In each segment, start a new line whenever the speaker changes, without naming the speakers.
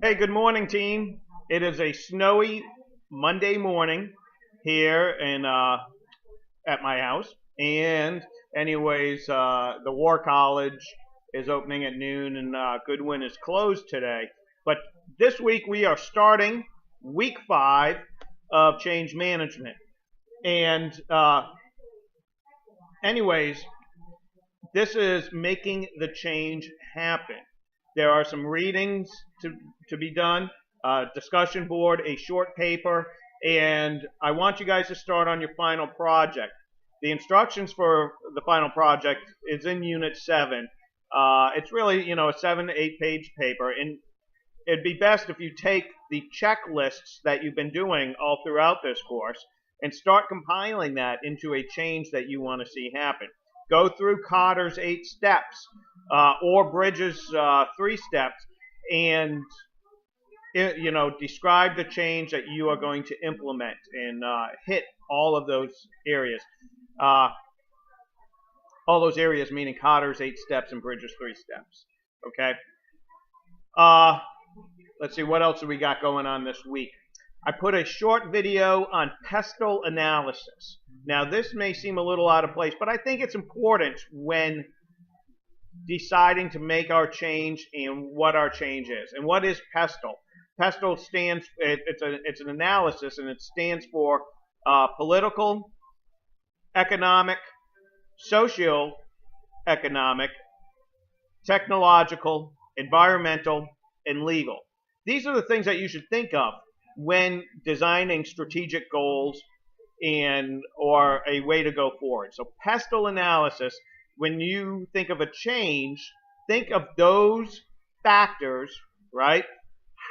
Hey, good morning, team. It is a snowy Monday morning here in at my house, and the War College is opening at noon, and Goodwin is closed today. But this week we are starting week 5 of change management, and anyways, this is making the change happen. There are some readings to be done, discussion board, a short paper, and I want you guys to start on your final project. The instructions for the final project is in Unit 7. It's really, a 7 to 8 page paper, and it'd be best if you take the checklists that you've been doing all throughout this course and start compiling that into a change that you want to see happen. Go through Kotter's 8 steps or Bridges' 3 steps and describe the change that you are going to implement and hit all of those areas. All those areas meaning Kotter's 8 steps and Bridges' 3 steps. Okay. Let's see, what else have we got going on this week? I put a short video on pestle analysis. Now, this may seem a little out of place, but I think it's important when deciding to make our change and what our change is. And what is pestle? Pestle stands, it's an analysis, and it stands for political, economic, socio-economic, technological, environmental, and legal. These are the things that you should think of when designing strategic goals or a way to go forward. So pestle analysis, when you think of a change, think of those factors, right?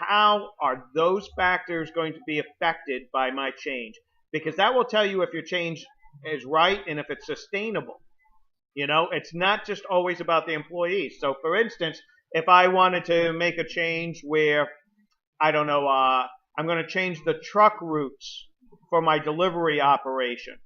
How are those factors going to be affected by my change? Because that will tell you if your change is right and if it's sustainable. It's not just always about the employees. So for instance, if I wanted to make a change where, I don't know, I'm going to change the truck routes for my delivery operation.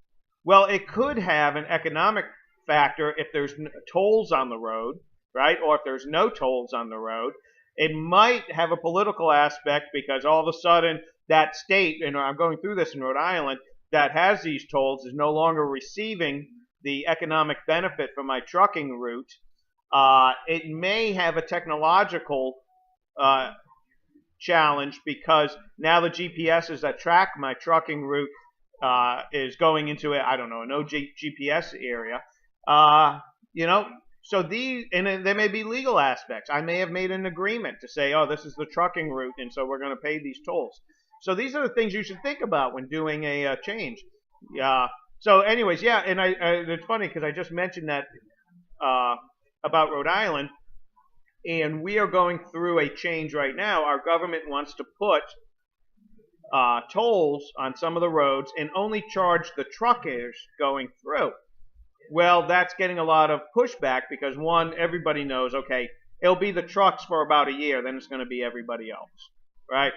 Well, it could have an economic factor if there's tolls on the road, right? Or if there's no tolls on the road. It might have a political aspect because all of a sudden that state, and I'm going through this in Rhode Island, that has these tolls is no longer receiving the economic benefit from my trucking route. It may have a technological challenge because now the GPSs that track my trucking route is going into I don't know, no GPS area. So there may be legal aspects. I may have made an agreement to say, oh, this is the trucking route, and so we're going to pay these tolls. So these are the things you should think about when doing a change. So anyways, yeah, and it's funny because I just mentioned that about Rhode Island. And we are going through a change right now. Our government wants to put tolls on some of the roads and only charge the truckers going through. Well, that's getting a lot of pushback because, one, everybody knows, okay, it'll be the trucks for about a year, then it's going to be everybody else, right?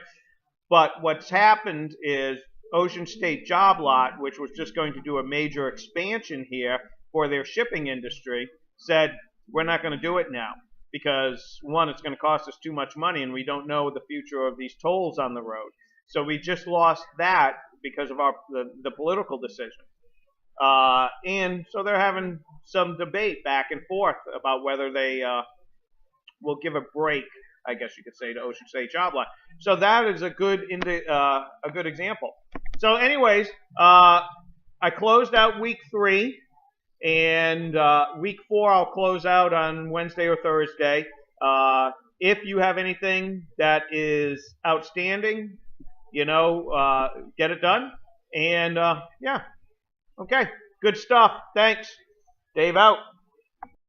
But what's happened is Ocean State Job Lot, which was just going to do a major expansion here for their shipping industry, said, we're not going to do it now. Because, one, it's going to cost us too much money, and we don't know the future of these tolls on the road. So we just lost that because of the political decision. And so they're having some debate back and forth about whether they will give a break, I guess you could say, to Ocean State Job Lot. So that is a good example. So anyways, I closed out week 3. And week 4, I'll close out on Wednesday or Thursday. If you have anything that is outstanding, get it done. And yeah, okay, good stuff. Thanks. Dave out.